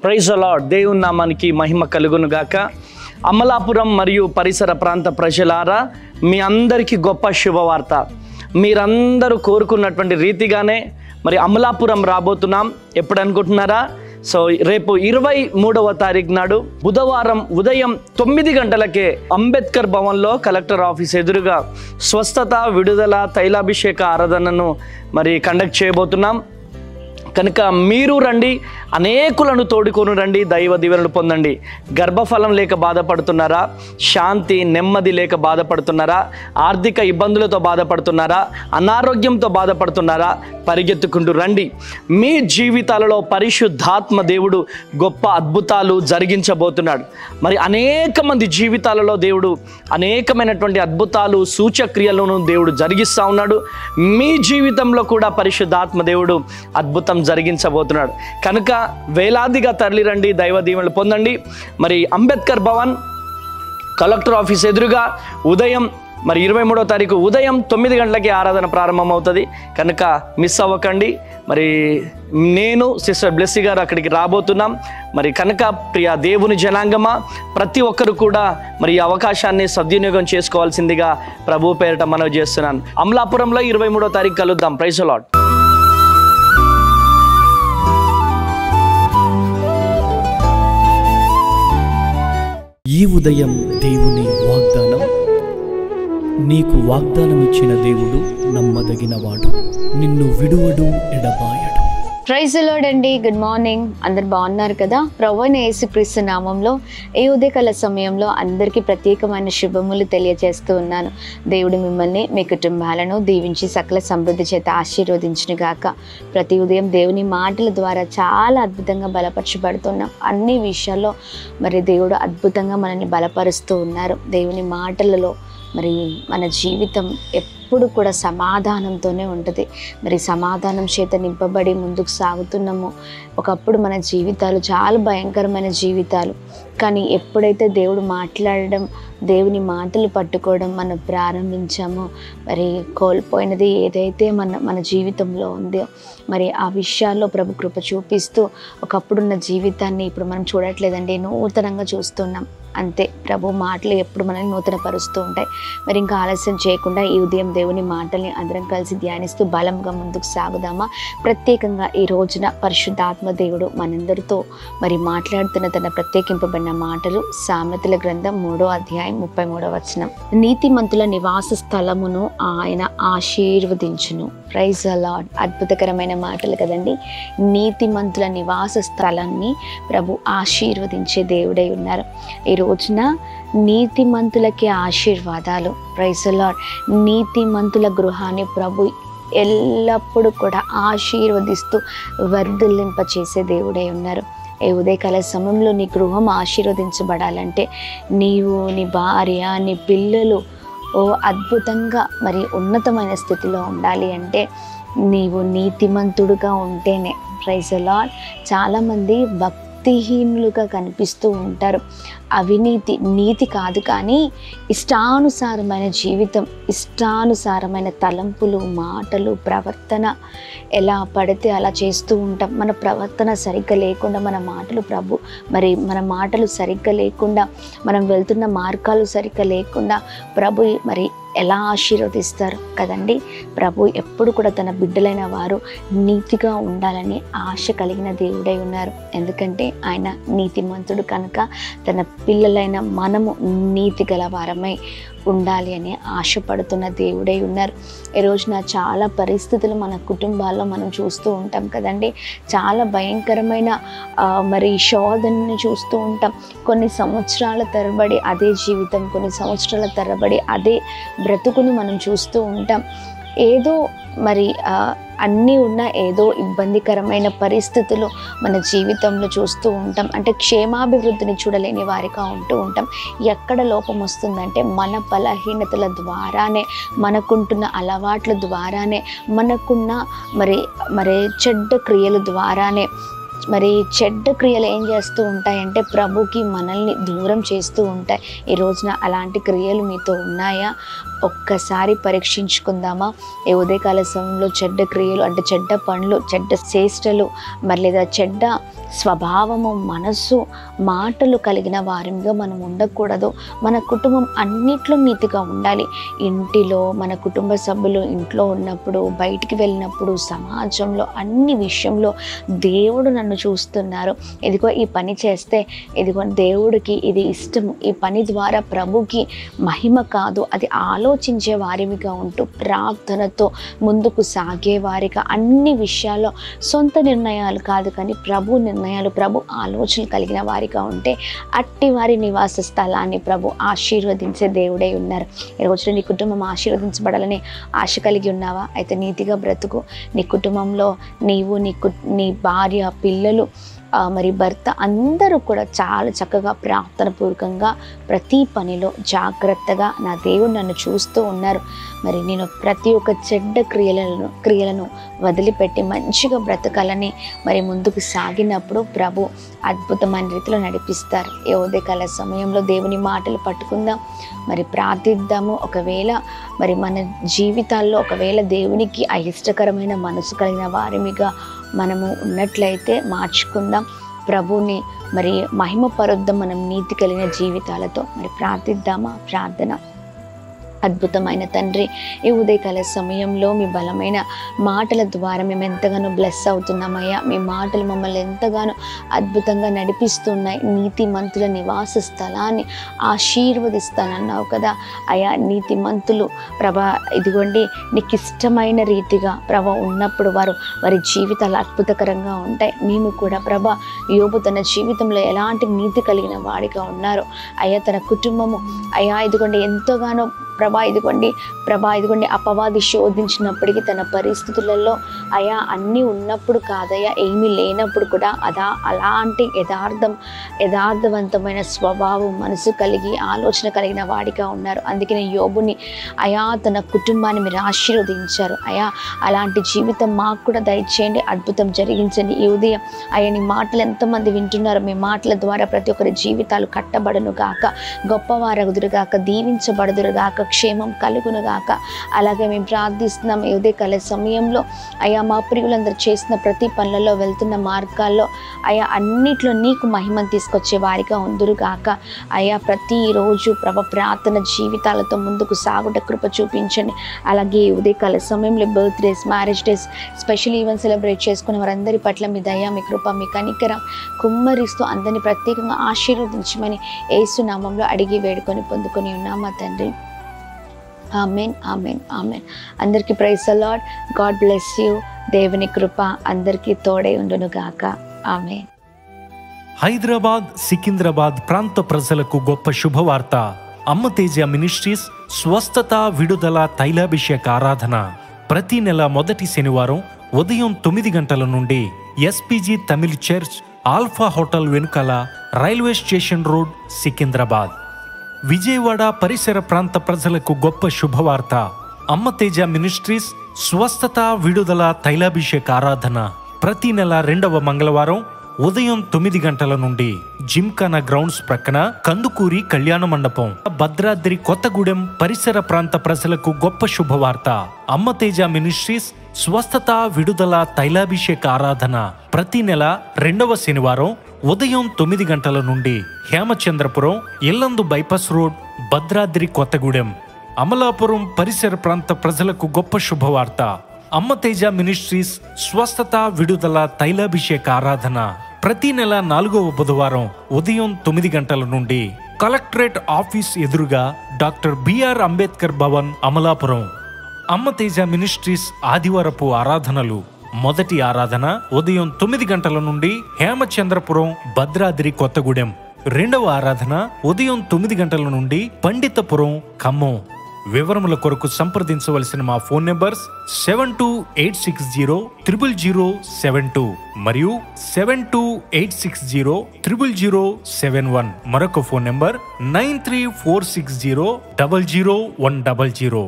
Praise the lord. దేవుని నామానికి మహిమ కలుగును గాక. అమలాపురం మరియు పరిసర ప్రాంత ప్రజలారా, మీ అందరికీ గొప్ప శుభవార్త. మీరందరూ కోరుకున్నటువంటి రీతిగానే మరి అమలాపురం రాబోతున్నాం. ఎప్పుడు అనుకుంటున్నారా? సో రేపు 23వ తారీఖు నాడు బుధవారం ఉదయం 9 గంటలకే అంబేద్కర్ భవన్లో కలెక్టర్ ఆఫీస్ ఎదురుగా స్వస్థత, విడుదల, తైలాభిషేక ఆరాధనను మరి కండక్ట్ చేయబోతున్నాం. కనుక మీరు రండి, అనేకులను తోడుకొని రండి, దైవ దీవెనలు పొందండి. గర్భఫలం లేక బాధపడుతున్నారా? శాంతి నెమ్మది లేక బాధపడుతున్నారా? ఆర్థిక ఇబ్బందులతో బాధపడుతున్నారా? అనారోగ్యంతో బాధపడుతున్నారా? పరిగెత్తుకుంటూ రండి. మీ జీవితాలలో పరిశుద్ధాత్మ దేవుడు గొప్ప అద్భుతాలు జరిగించబోతున్నాడు. మరి అనేక మంది జీవితాలలో దేవుడు అనేకమైనటువంటి అద్భుతాలు, సూచక్రియలను దేవుడు జరిగిస్తూ ఉన్నాడు. మీ జీవితంలో కూడా పరిశుద్ధాత్మ దేవుడు అద్భుతం జరిగించబోతున్నాడు. కనుక వేలాదిగా తరలిరండి, దైవ దీవెనలు పొందండి. మరి అంబేద్కర్ భవన్ కలెక్టర్ ఆఫీస్ ఎదురుగా ఉదయం మరి 23వ తారీఖు ఉదయం 9 గంటలకి ఆరాధన ప్రారంభమవుతుంది. కనుక మిస్ అవ్వకండి. మరి నేను సిస్టర్ బ్లెస్సీ గారు అక్కడికి రాబోతున్నాం. మరి కనుక ప్రియ దేవుని జనాంగమా, ప్రతి ఒక్కరు కూడా మరి ఈ అవకాశాన్ని సద్వినియోగం చేసుకోవాల్సిందిగా ప్రభు పేరిట మనవి చేస్తున్నాను. అమలాపురంలో 23వ తారీఖు కలుద్దాం. Praise the Lord. ఈ ఉదయం దేవుని వాగ్దానం. నీకు వాగ్దానం ఇచ్చిన దేవుడు నమ్మదగినవాడు, నిన్ను విడువడు, ఎడబాయడు. ప్రైజ్ ది లార్డ్ అండి. Good morning. అందరు బాగున్నారు కదా? ప్రభువైన యేసుక్రీస్తు నామంలో ఈ ఉదయకాల సమయంలో అందరికీ ప్రత్యేకమైన శుభములు తెలియజేస్తూ ఉన్నాను. దేవుడు మిమ్మల్ని, మీ కుటుంబాలను దీవించి సకల సమృద్ధి చేత ఆశీర్వదించును గాక. ప్రతి ఉదయం దేవుని మాటల ద్వారా చాలా అద్భుతంగా బలపరచబడుతున్నాం. అన్ని విషయాల్లో మరి దేవుడు అద్భుతంగా మనల్ని బలపరుస్తూ ఉన్నారు. దేవుని మాటలలో మరి మన జీవితం ఎప్పుడు కూడా సమాధానంతోనే ఉంటుంది. మరి సమాధానం చేత నింపబడి ముందుకు సాగుతున్నాము. ఒకప్పుడు మన జీవితాలు చాలా భయంకరమైన జీవితాలు, కానీ ఎప్పుడైతే దేవుడు మాట్లాడడం, దేవుని మాటలు పట్టుకోవడం మనం ప్రారంభించామో, మరి కోల్పోయినది ఏదైతే మన జీవితంలో ఉందో మరి ఆ విషయాల్లో ప్రభు కృప చూపిస్తూ ఒకప్పుడున్న జీవితాన్ని ఇప్పుడు మనం చూడట్లేదండి, నూతనంగా చూస్తున్నాం. అంతే, ప్రభు మాటలు ఎప్పుడు మనల్ని నూతనపరుస్తూ ఉంటాయి. మరి ఇంకా ఆలస్యం చేయకుండా ఈ ఉదయం దేవుని మాటల్ని అందరం కలిసి ధ్యానిస్తూ బలంగా ముందుకు సాగుదామా? ప్రత్యేకంగా ఈ రోజున పరిశుద్ధాత్మ దేవుడు మనందరితో మరి మాట్లాడుతున్న తన ప్రత్యేకింపబడిన మాటలు సామెతల గ్రంథం 3వ అధ్యాయం 33వ వచనం. నీతిమంతుల నివాస స్థలమును ఆయన ఆశీర్వదించును. Praise the lord. అద్భుతకరమైన మాటలు కదండి. నీతిమంతుల నివాస స్థలాన్ని ప్రభు ఆశీర్వదించే దేవుడై ఉన్నారు. ఈ రోజున నీతిమంతులకి ఆశీర్వాదాలు. Praise the Lord. నీతిమంతుల గృహాన్ని ప్రభు ఎల్లప్పుడూ కూడా ఆశీర్వదిస్తూ వర్ధిల్లింపచేసే దేవుడై ఉన్నారు. ఈ ఉదయకాల సమయంలో నీ గృహం ఆశీర్వదించబడాలంటే, నీవు, నీ భార్య, నీ పిల్లలు అద్భుతంగా మరి ఉన్నతమైన స్థితిలో ఉండాలి అంటే నీవు నీతిమంతుడుగా ఉంటేనే. Praise the Lord. చాలామంది భక్తిహీనులుగా కనిపిస్తూ ఉంటారు. అవినీతి, నీతి కాదు, కానీ ఇష్టానుసారమైన జీవితం, ఇష్టానుసారమైన తలంపులు, మాటలు, ప్రవర్తన ఎలా పడితే అలా చేస్తూ ఉంటాం. మన ప్రవర్తన సరిగ్గా లేకుండా, మన మాటలు సరిగ్గా లేకుండా, మనం వెళ్తున్న మార్గాలు సరిగ్గా లేకుండా ప్రభు మరి ఎలా ఆశీర్వదిస్తారు కదండి. ప్రభు ఎప్పుడు కూడా తన బిడ్డలైన వారు నీతిగా ఉండాలని ఆశ కలిగిన దేవుడై ఉన్నారు. ఎందుకంటే ఆయన నీతిమంతుడు కనుక తన పిల్లలైన మనము నీతి గల వారమై ఉండాలి అని ఆశపడుతున్న దేవుడై ఉన్నారు. ఈ రోజున చాలా పరిస్థితులు మన కుటుంబాల్లో మనం చూస్తూ ఉంటాం కదండి. చాలా భయంకరమైన మరి శోధనని చూస్తూ ఉంటాం. కొన్ని సంవత్సరాల తరబడి అదే జీవితం, కొన్ని సంవత్సరాల తరబడి అదే బ్రతుకుని మనం చూస్తూ ఉంటాం. ఏదో మరి అన్నీ ఉన్న ఏదో ఇబ్బందికరమైన పరిస్థితులు మన జీవితంలో చూస్తూ ఉంటాం. అంటే క్షేమాభివృద్ధిని చూడలేని వారిగా ఉంటూ ఉంటాం. ఎక్కడ లోపం వస్తుందంటే మన బలహీనతల ద్వారానే, మనకుంటున్న అలవాట్ల ద్వారానే, మనకున్న మరి చెడ్డ క్రియల ద్వారానే మరి చెడ్డ క్రియలు ఏం చేస్తూ ఉంటాయంటే ప్రభుకి మనల్ని దూరం చేస్తూ ఉంటాయి. ఈ రోజున అలాంటి క్రియలు మీతో ఉన్నాయా? ఒక్కసారి పరీక్షించుకుందామా? ఈ ఉదయకాల సమయంలో చెడ్డ క్రియలు అంటే చెడ్డ పనులు, చెడ్డ చేష్టలు, మరి లేదా చెడ్డ స్వభావము, మనస్సు, మాటలు కలిగిన వారిగా మనం ఉండకూడదు. మన కుటుంబం అన్నిట్లో నీతిగా ఉండాలి. ఇంటిలో మన కుటుంబ సభ్యులు ఇంట్లో ఉన్నప్పుడు, బయటికి వెళ్ళినప్పుడు, సమాజంలో అన్ని విషయంలో దేవుడు నన్ను చూస్తున్నారు, ఇదిగో ఈ పని చేస్తే ఇదిగో దేవుడికి ఇది ఇష్టము, ఈ పని ద్వారా ప్రభుకి మహిమ కాదు, అది ఆలోచించే వారిగా ఉంటూ ప్రార్థనతో ముందుకు సాగే వారిగా అన్ని విషయాల్లో సొంత నిర్ణయాలు కాదు కానీ ప్రభు నిర్ణయాలు, ప్రభు ఆలోచనలు కలిగిన వారిగా ఉంటే అట్టి వారి నివాస స్థలాన్ని ప్రభు ఆశీర్వదించే దేవుడై ఉన్నారు. ఈరోజు నీ కుటుంబం ఆశీర్వదించబడాలని ఆశ కలిగి ఉన్నావా? అయితే నీతిగా బ్రతుకు. నీ కుటుంబంలో నీవు, నీ భార్య, పిల్లలు, మరి భర్త అందరూ కూడా చాలా చక్కగా ప్రార్థన పూర్వకంగా ప్రతి పనిలో జాగ్రత్తగా నా దేవుడు నన్ను చూస్తూ ఉన్నారు. మరి నేను ప్రతి ఒక్క చెడ్డ క్రియలను వదిలిపెట్టి మంచిగా బ్రతకాలని మరి ముందుకు సాగినప్పుడు ప్రభు అద్భుతమైన రీతిలో నడిపిస్తారు. ఏ ఉదయకాల సమయంలో దేవుని మాటలు పట్టుకుందాం, మరి ప్రార్థిద్దాము. ఒకవేళ మరి మన జీవితాల్లో ఒకవేళ దేవునికి అయిష్టకరమైన మనసు కలిగిన వారిగా మనము ఉన్నట్లయితే మార్చుకుందాం. ప్రభుని మరి మహిమపరుద్దాం మనం నీతి కలిగిన జీవితాలతో. మరి ప్రార్థిద్దామా? ప్రార్థన. అద్భుతమైన తండ్రి, ఈ ఉదయకాల సమయంలో మీ బలమైన మాటల ద్వారా మేము ఎంతగానో బ్లెస్ అవుతున్నామయ్యా. మీ మాటలు మమ్మల్ని ఎంతగానో అద్భుతంగా నడిపిస్తున్నాయి. నీతిమంతుల నివాస స్థలాన్ని ఆశీర్వదిస్తానన్నావు కదా అయ్యా. నీతిమంతులు ప్రభా ఇదిగోండి నీకు ఇష్టమైన రీతిగా ప్రభా ఉన్నప్పుడు వారి జీవితాలు అద్భుతకరంగా ఉంటాయి. మేము కూడా ప్రభా యోబు తన జీవితంలో ఎలాంటి నీతి కలిగిన వాడిగా ఉన్నారు అయ్యా. తన కుటుంబము అయ్యా ఇదిగోండి ఎంతగానో ప్రభా ఇదిగోండి అపవాది శోధించినప్పటికీ తన పరిస్థితులలో అయా అన్నీ ఉన్నప్పుడు కాదయ్యా, ఏమీ లేనప్పుడు కూడా అలాంటి యథార్థవంతమైన స్వభావం, మనసు కలిగి ఆలోచన కలిగిన వాడిగా ఉన్నారు. అందుకనే యోబుని అయా తన కుటుంబాన్ని మీరు ఆశీర్వదించారు అయా. అలాంటి జీవితం మాకు కూడా దయచేయండి, అద్భుతం జరిగించండి. ఈ ఉదయం అయ్యా నీ మాటలు ఎంతమంది వింటున్నారో మీ మాటల ద్వారా ప్రతి ఒక్కరి జీవితాలు కట్టబడును గాక, గొప్పవారగుదురుగాక, దీవించబడుదురుగాక, క్షేమం కలుగునుగాక. అలాగే మేము ప్రార్థిస్తున్నాం ఈ ఉదయకాల సమయంలో అయా మా ప్రియులందరూ చేసిన ప్రతి పనులలో, వెళ్తున్న మార్గాల్లో అయా అన్నిట్లో నీకు మహిమను తీసుకొచ్చే వారిగా ఉందురుగాక. అయా ప్రతిరోజు ప్రార్థన జీవితాలతో ముందుకు సాగుట కృప చూపించండి. అలాగే ఈ ఉదయకాల సమయంలో birthdays, marriage days, special event celebrate చేసుకునే వారందరి పట్ల మీ దయ, మీ కృప, మీ కనికరం కుమ్మరిస్తూ అందరినీ ప్రత్యేకంగా ఆశీర్వదించమని యేసు నామంలో అడిగి వేడుకొని పొందుకొని ఉన్నామా తండ్రి. Amen, amen, amen. అందరికీ praise the Lord. God bless you. దేవుని కృప అందరికీ తోడై ఉండును గాక. ఆమెన్. హైదరాబాద్, సికింద్రాబాద్ ప్రాంత ప్రజలకు గొప్ప శుభవార్త. అమ్మ తేజ మినిస్ట్రీస్ స్వస్థత, విడుదల, తైలాభిషేక ఆరాధన ప్రతి నెల మొదటి శనివారం ఉదయం 9 గంటల నుండి SPG Tamil church, alpha hotel వెనుకల, railway station road, Secunderabad. Vijayawada పరిసర ప్రాంత ప్రజలకు గొప్ప శుభవార్త. అమ్మ తేజ మినిస్ట్రీస్ స్వస్థత, విడుదల, తైలాభిషేక ఆరాధన ప్రతి నెల 2వ మంగళవారం ఉదయం 9 గంటల నుండి జిమ్ఖానా గ్రౌండ్స్ ప్రక్కన కందుకూరి కళ్యాణ మండపం, భద్రాద్రి కొత్తగూడెం పరిసర ప్రాంత ప్రజలకు గొప్ప శుభవార్త. అమ్మ తేజ మినిస్ట్రీస్ స్వస్థత, విడుదల, తైలాభిషేక ఆరాధన ప్రతి నెల 2వ శనివారం ఉదయం 9 గంటల నుండి హేమచంద్రపురం, ఇల్లందు బైపాస్ రోడ్, భద్రాద్రి కొత్తగూడెం. అమలాపురం పరిసర ప్రాంత ప్రజలకు గొప్ప శుభవార్త. అమ్మ తేజ మినిస్ట్రీస్ స్వస్థత, విడుదల, తైలాభిషేక ఆరాధన ప్రతి నెల 4వ బుధవారం ఉదయం 9 గంటల నుండి కలెక్టరేట్ ఆఫీస్ ఎదురుగా డాక్టర్ బిఆర్ అంబేద్కర్ భవన్, అమలాపురం. అమ్మ తేజ మినిస్ట్రీస్ ఆదివారపు ఆరాధనలు. మొదటి ఆరాధన ఉదయం 9 గంటల నుండి హేమచంద్రపురం, భద్రాద్రి కొత్తగూడెం. 2వ ఆరాధన ఉదయం 9 గంటల నుండి పండితపురం, ఖమ్మం. వివరముల కొరకు సంప్రదించవలసిన మా ఫోన్ నెంబర్స్ 7286000072 మరియు 7286000071. మరొక ఫోన్ నెంబర్ 9346000100.